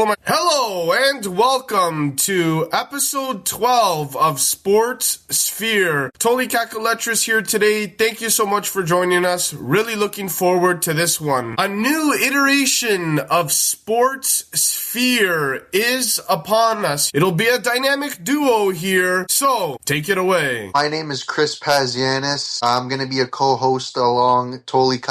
Hello and welcome to episode 12 of Sports Sphere. Tole and Chris here today. Thank you so much for joining us. Really looking forward to this one. A new iteration of Sports Sphere is upon us. It'll be a dynamic duo here, so take it away. My name is Chris Pazianis. I'm going to be a co-host along Tole and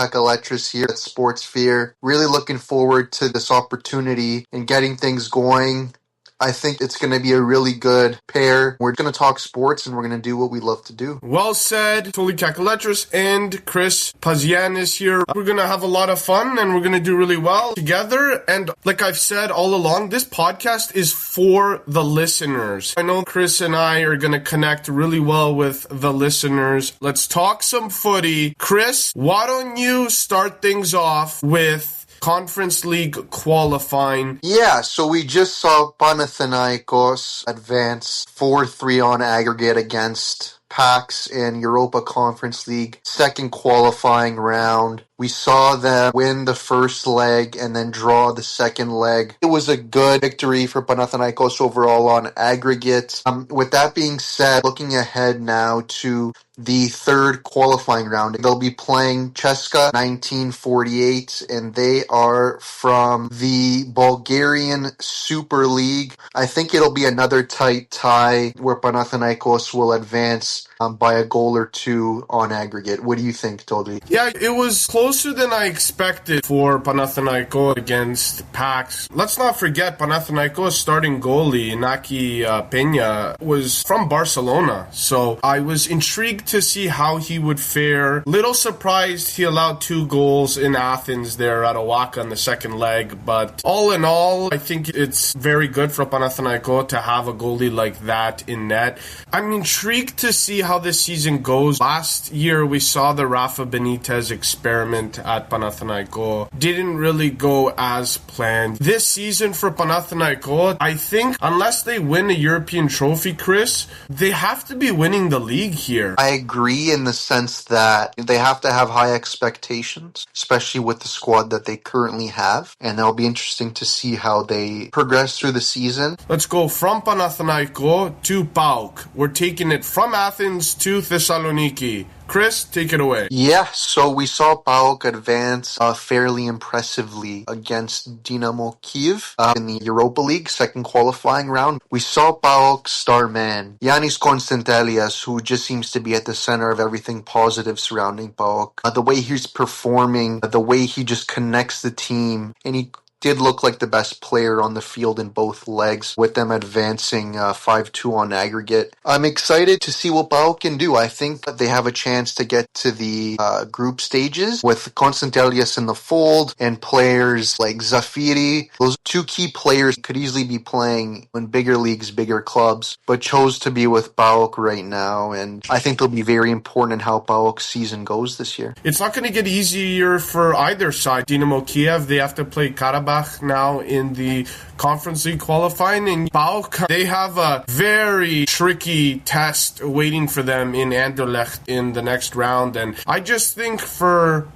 Chris here at Sports Sphere. Really looking forward to this opportunity and getting things going. I think it's going to be a really good pair. We're going to talk sports and we're going to do what we love to do. Well said, Tole and Chris Pazianis here. We're going to have a lot of fun and we're going to do really well together. And like I've said all along, this podcast is for the listeners. I know Chris and I are going to connect really well with the listeners. Let's talk some footy. Chris, why don't you start things off with Conference League qualifying? Yeah, so we just saw Panathinaikos advance 4-3 on aggregate against PAX in Europa Conference League, second qualifying round. We saw them win the first leg and then draw the second leg. It was a good victory for Panathinaikos overall on aggregate. With that being said, looking ahead now to the third qualifying round, they'll be playing CSKA 1948, and they are from the Bulgarian Super League. I think it'll be another tight tie where Panathinaikos will advance by a goal or two on aggregate. What do you think, Tole? Yeah, it was closer than I expected for Panathinaikos against PAX. Let's not forget Panathinaikos starting goalie, Inaki Peña, was from Barcelona. So I was intrigued to see how he would fare. Little surprised he allowed 2 goals in Athens there at Owaka in the second leg. But all in all, I think it's very good for Panathinaikos to have a goalie like that in net. I'm intrigued to see how this season goes. Last year, we saw the Rafa Benitez experiment at Panathinaikos. Didn't really go as planned. This season for Panathinaikos, I think, unless they win a European trophy, Chris, they have to be winning the league here. I agree in the sense that they have to have high expectations, especially with the squad that they currently have, and it'll be interesting to see how they progress through the season. Let's go from Panathinaikos to PAOK. We're taking it from Athens to Thessaloniki. Chris, take it away. Yeah, so we saw PAOK advance fairly impressively against Dynamo Kyiv in the Europa League second qualifying round. We saw PAOK's star man, Yannis Konstantelias, who just seems to be at the center of everything positive surrounding PAOK. The way he's performing, the way he just connects the team, and he did look like the best player on the field in both legs, with them advancing 5-2 on aggregate. I'm excited to see what PAOK can do. I think that they have a chance to get to the group stages with Konstantelias in the fold and players like Zafiri. Those 2 key players could easily be playing in bigger leagues, bigger clubs, but chose to be with PAOK right now, and I think they'll be very important in how PAOK's season goes this year. It's not going to get easier for either side. Dynamo Kiev, they have to play Karabakh now in the Conference League qualifying, and PAOK, they have a very tricky test waiting for them in Anderlecht in the next round. And I just think for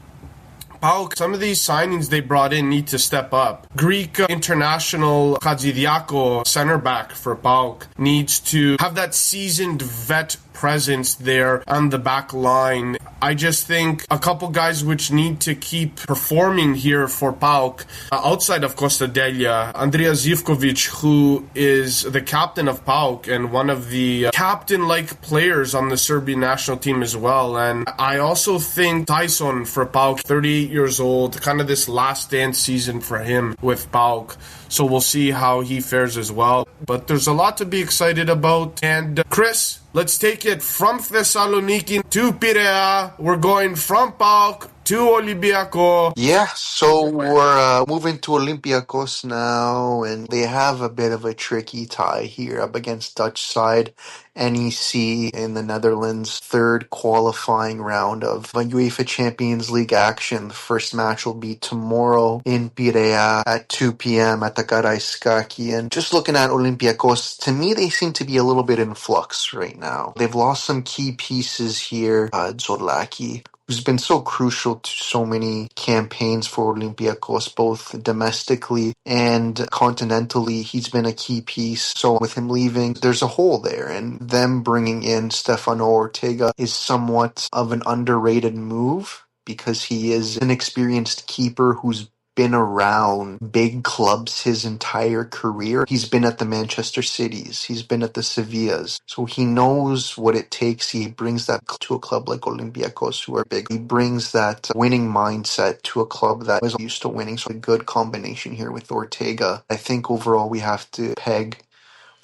PAOK, some of these signings they brought in need to step up. Greek international Kazidiako, center back for PAOK, needs to have that seasoned vet presence there on the back line. I just think a couple guys which need to keep performing here for PAOK, outside of Kostadelja, Andrija Zivkovic, who is the captain of PAOK and one of the captain-like players on the Serbian national team as well. And I also think Tyson for PAOK, 38 years old, kind of this last dance season for him with PAOK. So we'll see how he fares as well. But there's a lot to be excited about. And Chris, let's take it from Thessaloniki to Piraeus. We're going from PAOK to Olympiacos. Yeah, so we're moving to Olympiacos now, and they have a bit of a tricky tie here up against Dutch side NEC in the Netherlands, third qualifying round of UEFA Champions League action. The first match will be tomorrow in Piraeus at 2 p.m. at the Karaiskaki. And just looking at Olympiacos, to me, they seem to be a little bit in flux right now. They've lost some key pieces here. Zorlaki who's been so crucial to so many campaigns for Olympiacos, both domestically and continentally. He's been a key piece. So with him leaving, there's a hole there. And them bringing in Stefano Ortega is somewhat of an underrated move because he is an experienced keeper who's been around big clubs his entire career. He's been at the Manchester Cities. He's been at the Sevillas. So he knows what it takes. He brings that to a club like Olympiacos, who are big. He brings that winning mindset to a club that is used to winning. So a good combination here with Ortega. I think overall we have to peg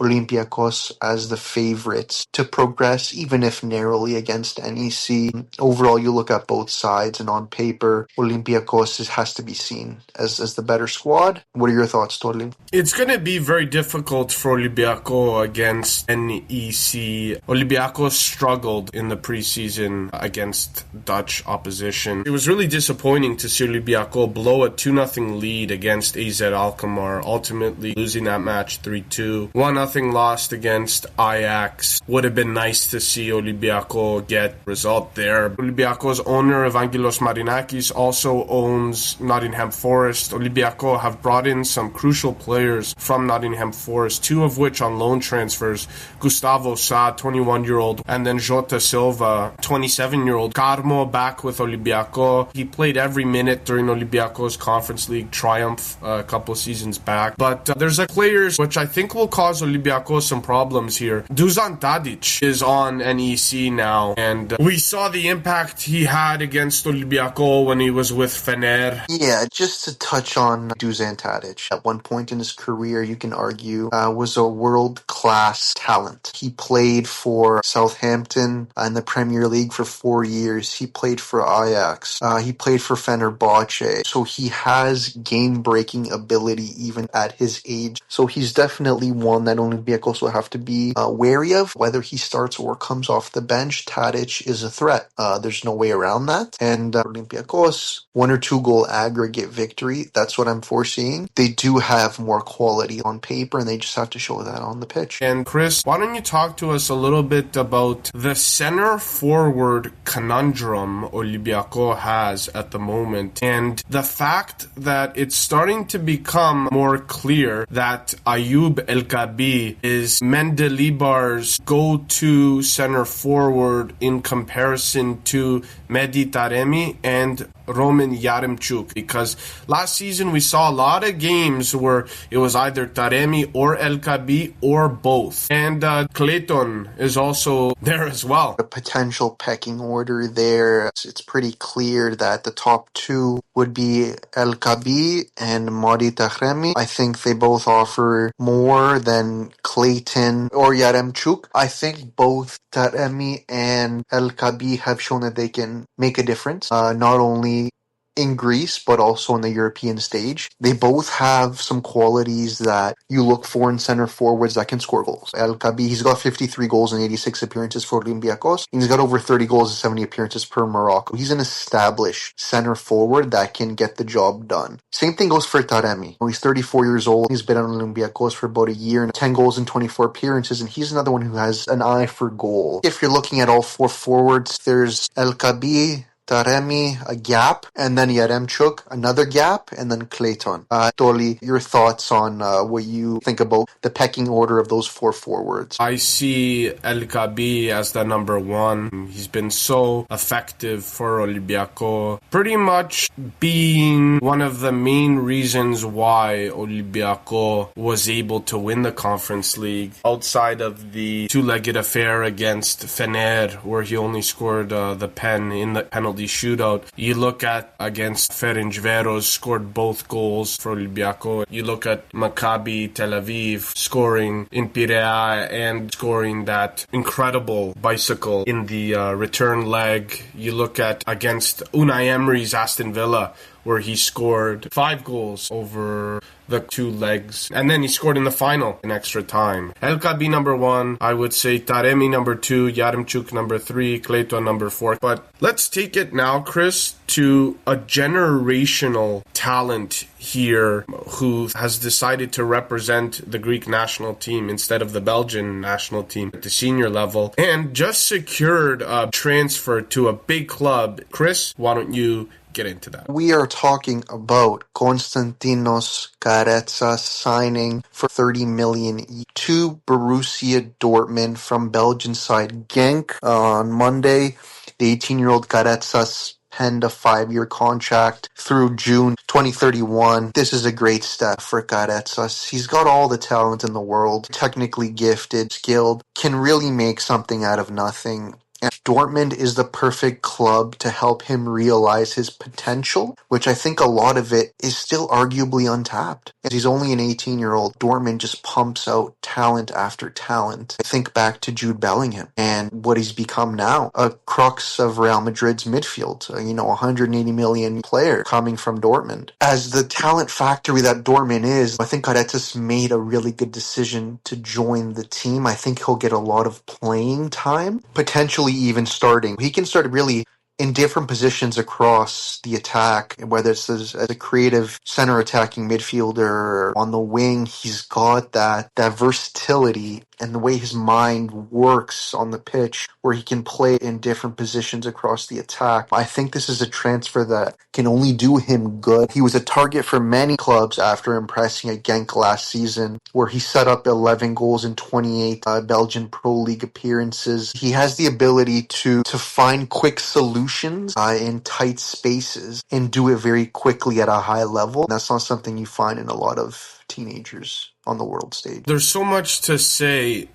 Olympiacos as the favorites to progress, even if narrowly, against NEC. Overall, you look at both sides, and on paper, Olympiacos has to be seen as the better squad. What are your thoughts, Tole? It's going to be very difficult for Olympiacos against NEC. Olympiacos struggled in the preseason against Dutch opposition. It was really disappointing to see Olympiacos blow a 2-0 lead against AZ Alkmaar, ultimately losing that match 3-2. 1-0 lost against Ajax. Would have been nice to see Olympiacos get result there. Olympiacos owner Evangelos Marinakis also owns Nottingham Forest. Olympiacos have brought in some crucial players from Nottingham Forest, two of which on loan transfers. Gustavo Sa, 21-year-old, and then Jota Silva, 27-year-old. Carmo back with Olympiacos. He played every minute during Olympiacos Conference League triumph a couple seasons back. But there's a players which I think will cause Olympiacos some problems here. Dusan Tadic is on NEC now, and we saw the impact he had against Olympiacos when he was with Fener. Yeah, just to touch on Dusan Tadic. At one point in his career, you can argue, was a world-class talent. He played for Southampton in the Premier League for 4 years. He played for Ajax. He played for Fenerbahce. So he has game-breaking ability even at his age. So he's definitely one that Olympiacos will have to be wary of. Whether he starts or comes off the bench, Tadic is a threat. There's no way around that. And Olympiacos, 1 or 2 goal aggregate victory. That's what I'm foreseeing. They do have more quality on paper, and they just have to show that on the pitch. And Chris, why don't you talk to us a little bit about the center forward conundrum Olympiacos has at the moment, and the fact that it's starting to become more clear that Ayoub El Kabi is Mendilibar's go-to center forward in comparison to Mehdi Taremi and Roman Yaremchuk, because last season we saw a lot of games where it was either Taremi or El Kabi or both. And Clayton is also there as well. A potential pecking order there. It's pretty clear that the top 2 would be El Kabi and Mehdi Taremi. I think they both offer more than Clayton or Yaremchuk. I think both Taremi and El Kabi have shown that they can make a difference, not only in Greece, but also on the European stage. They both have some qualities that you look for in center forwards that can score goals. El Kabi, he's got 53 goals and 86 appearances for Olympiacos. He's got over 30 goals and 70 appearances per Morocco. He's an established center forward that can get the job done. Same thing goes for Taremi. He's 34 years old. He's been on Olympiacos for about a year and 10 goals and 24 appearances, and he's another one who has an eye for goal. If you're looking at all 4 forwards, there's El Kabi, Taremi, a gap, and then Yaremchuk, another gap, and then Clayton. Tole, your thoughts on what you think about the pecking order of those 4 forwards? I see El Kabi as the number 1. He's been so effective for Olympiacos, pretty much being one of the main reasons why Olympiacos was able to win the Conference League, outside of the 2-legged affair against Fener, where he only scored the pen in the penalty shootout. You look at against Ferencvaros, scored both goals for Olympiacos. You look at Maccabi Tel Aviv scoring in Piraeus and scoring that incredible bicycle in the return leg. You look at against Unai Emery's Aston Villa, where he scored 5 goals over the 2 legs. And then he scored in the final in extra time. El Kabi number 1, I would say Taremi number 2, Yaremchuk number 3, Clayton number 4. But let's take it now, Chris, to a generational talent here who has decided to represent the Greek national team instead of the Belgian national team at the senior level, and just secured a transfer to a big club. Chris, why don't you get into that? We are talking about Konstantinos Karetsa signing for 30 million to Borussia Dortmund from Belgian side Genk on Monday. The 18-year-old Karetsa penned a 5-year contract through June 2031. This is a great step for Karetsa. He's got all the talent in the world, technically gifted, skilled, can really make something out of nothing. And Dortmund is the perfect club to help him realize his potential, which I think a lot of it is still arguably untapped. As he's only an 18-year-old, Dortmund just pumps out talent after talent. I think back to Jude Bellingham and what he's become now, a crux of Real Madrid's midfield, a 180 million player coming from Dortmund. As the talent factory that Dortmund is, I think Karetsa's made a really good decision to join the team. I think he'll get a lot of playing time, potentially even starting. He can start really in different positions across the attack, whether it's as a creative center attacking midfielder or on the wing. He's got that versatility and the way his mind works on the pitch where he can play in different positions across the attack. I think this is a transfer that can only do him good. He was a target for many clubs after impressing at Genk last season, where he set up 11 goals in 28 Belgian Pro League appearances. He has the ability to find quick solutions in tight spaces and do it very quickly at a high level. That's not something you find in a lot of teenagers on the world stage. There's so much to say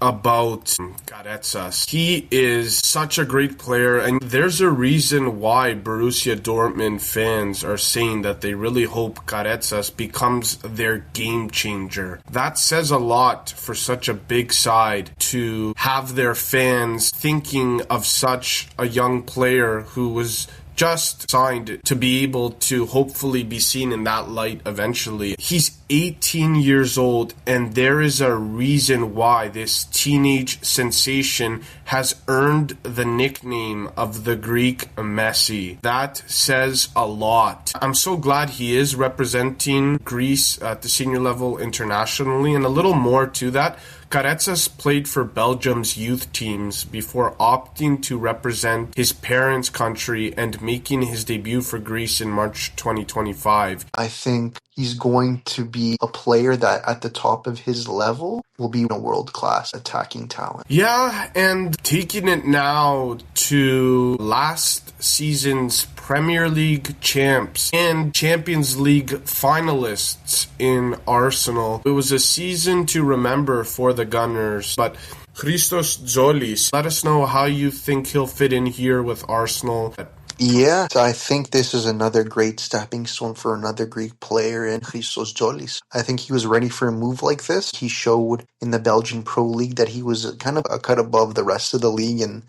about Karetsa. He is such a great player, and there's a reason why Borussia Dortmund fans are saying that they really hope Karetsa becomes their game changer. That says a lot for such a big side to have their fans thinking of such a young player who was just signed to be able to hopefully be seen in that light eventually. He's 18 years old, and there is a reason why this teenage sensation has earned the nickname of the Greek Messi. That says a lot. I'm so glad he is representing Greece at the senior level internationally, and a little more to that. Karetsa played for Belgium's youth teams before opting to represent his parents' country and making his debut for Greece in March 2025. I think he's going to be a player that at the top of his level will be a world-class attacking talent. Yeah, and taking it now to last season's Premier League champs and Champions League finalists in Arsenal. It was a season to remember for the Gunners, but Christos Zolis, let us know how you think he'll fit in here with Arsenal. Yeah, I think this is another great stepping stone for another Greek player in Christos Zolis. I think he was ready for a move like this. He showed in the Belgian Pro League that he was kind of a cut above the rest of the league, and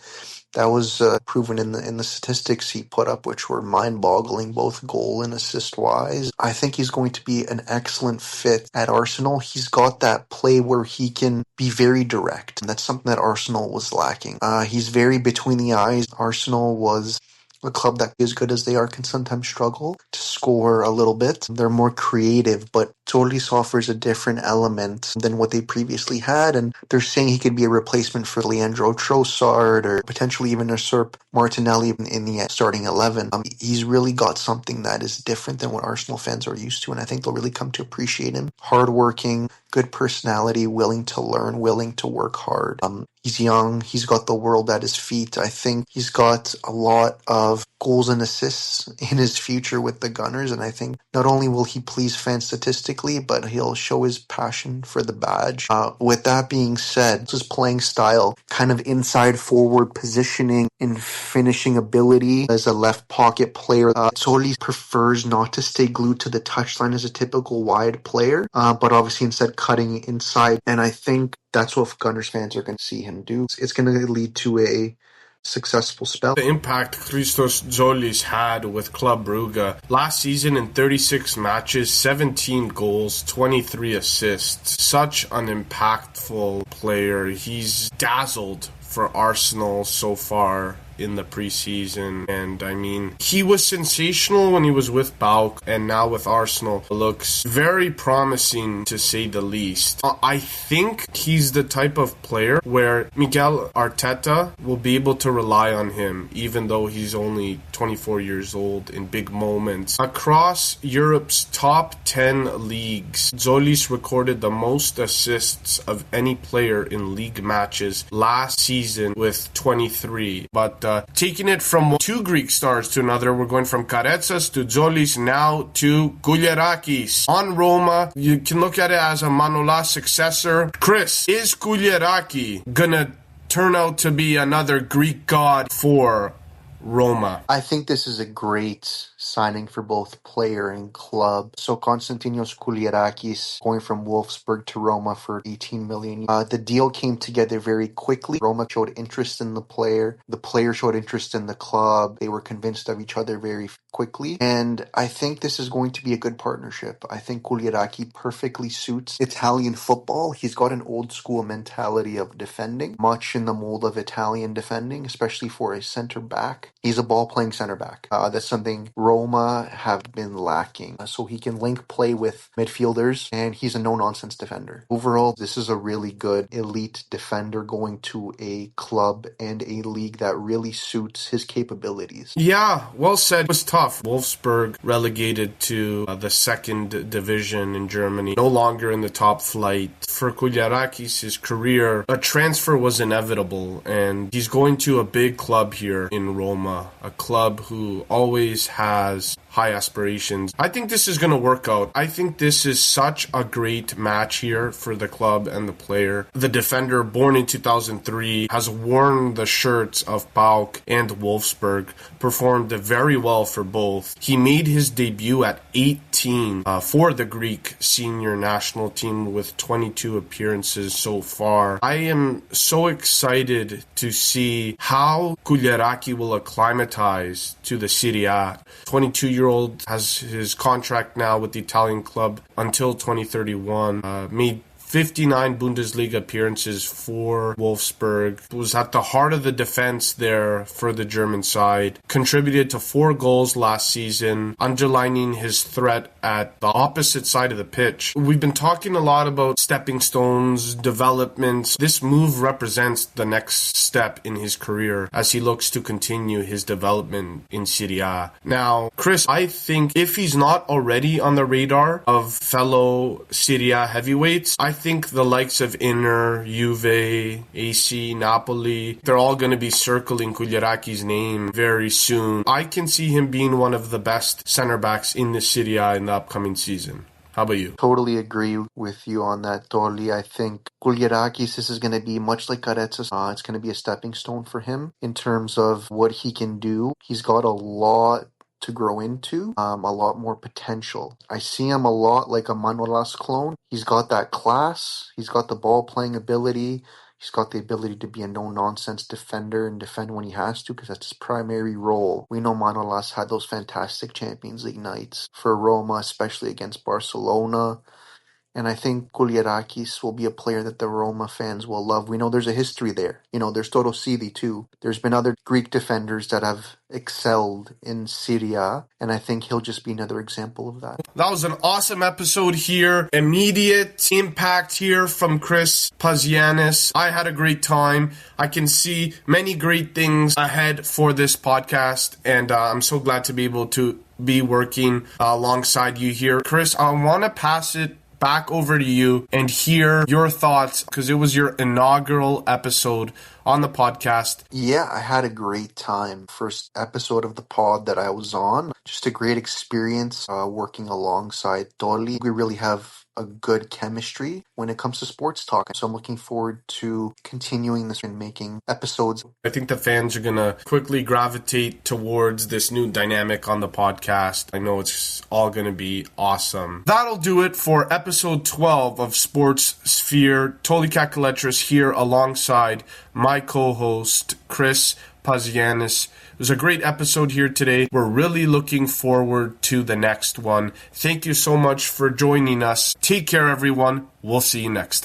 that was proven in the statistics he put up, which were mind-boggling, both goal and assist-wise. I think he's going to be an excellent fit at Arsenal. He's got that play where he can be very direct, and that's something that Arsenal was lacking. He's very between the eyes. Arsenal was a club that, as good as they are, can sometimes struggle to score a little bit. They're more creative, but Zolis offers a different element than what they previously had, and they're saying he could be a replacement for Leandro Trossard or potentially even usurp Martinelli in the starting 11. He's really got something that is different than what Arsenal fans are used to, and I think they'll really come to appreciate him. Hardworking, good personality, willing to learn, willing to work hard. He's young. He's got the world at his feet. I think he's got a lot of goals and assists in his future with the Gunners, and I think not only will he please fans statistically, but he'll show his passion for the badge. With that being said, his playing style, kind of inside forward positioning and finishing ability as a left pocket player. Zolis prefers not to stay glued to the touchline as a typical wide player, but obviously instead cutting inside, and I think that's what Gunners fans are going to see him do. It's going to lead to a successful spell. The impact Christos Zolis had with Club Brugge last season in 36 matches, 17 goals, 23 assists. Such an impactful player. He's dazzled for Arsenal so far in the preseason. And I mean, he was sensational when he was with PAOK, and now with Arsenal. Looks very promising, to say the least. I think he's the type of player where Miguel Arteta will be able to rely on him, even though he's only 24 years old, in big moments. Across Europe's top 10 leagues, Zolis recorded the most assists of any player in league matches last season with 23. But taking it from two Greek stars to another, we're going from Karetsas to Zolis, now to Kouliarakis. On Roma, you can look at it as a Manolas successor. Chris, is Kouliaraki gonna turn out to be another Greek god for Roma? I think this is a great signing for both player and club. So Konstantinos Kouliarakis going from Wolfsburg to Roma for 18 million. The deal came together very quickly. Roma showed interest in the player. The player showed interest in the club. They were convinced of each other very quickly. And I think this is going to be a good partnership. I think Kouliaraki perfectly suits Italian football. He's got an old school mentality of defending, much in the mold of Italian defending, especially for a center back. He's a ball-playing center back. That's something Roma have been lacking. So he can link play with midfielders, and he's a no-nonsense defender. Overall, this is a really good elite defender going to a club and a league that really suits his capabilities. Yeah, well said. It was tough. Wolfsburg relegated to the second division in Germany, no longer in the top flight. For Kouliarakis, his career, a transfer was inevitable, and he's going to a big club here in Roma, a club who always has high aspirations. I think this is going to work out. I think this is such a great match here for the club and the player. The defender, born in 2003, has worn the shirts of PAOK and Wolfsburg, performed very well for both. He made his debut at 18 for the Greek senior national team with 22 appearances so far. I am so excited to see how Kouliaraki will acclimatize to the Serie A. 22-year-old has his contract now with the Italian club until 2031. Made 59 Bundesliga appearances for Wolfsburg, was at the heart of the defense there for the German side, contributed to 4 goals last season, underlining his threat at the opposite side of the pitch. We've been talking a lot about stepping stones, developments. This move represents the next step in his career as he looks to continue his development in Serie A. Now, Chris, I think if he's not already on the radar of fellow Serie A heavyweights, I think the likes of Inter, Juve, AC, Napoli, they're all going to be circling Kouliaraki's name very soon. I can see him being one of the best center backs in the Serie A in the upcoming season. How about you? Totally agree with you on that, Tole. I think Kouliarakis, this is going to be much like Karetsas. It's going to be a stepping stone for him in terms of what he can do. He's got a lot to grow into, a lot more potential. I see him a lot like a Manolas clone. He's got that class. He's got the ball playing ability. He's got the ability to be a no-nonsense defender and defend when he has to, because that's his primary role. We know Manolas had those fantastic Champions League nights for Roma, especially against Barcelona. And I think Kouliarakis will be a player that the Roma fans will love. We know there's a history there. There's Todosili too. There's been other Greek defenders that have excelled in Serie A, and I think he'll just be another example of that. That was an awesome episode here. Immediate impact here from Chris Pazianis. I had a great time. I can see many great things ahead for this podcast, and I'm so glad to be able to be working alongside you here. Chris, I want to pass it back over to you and hear your thoughts, because it was your inaugural episode on the podcast. Yeah, I had a great time. First episode of the pod that I was on. Just a great experience working alongside Tole. We really have a good chemistry when it comes to sports talk. So I'm looking forward to continuing this and making episodes. I think the fans are going to quickly gravitate towards this new dynamic on the podcast. I know it's all going to be awesome. That'll do it for episode 12 of Sports Sphere. Tole Kakalechris here alongside my co-host, Chris Pazianis. It was a great episode here today. We're really looking forward to the next one. Thank you so much for joining us. Take care, everyone. We'll see you next time.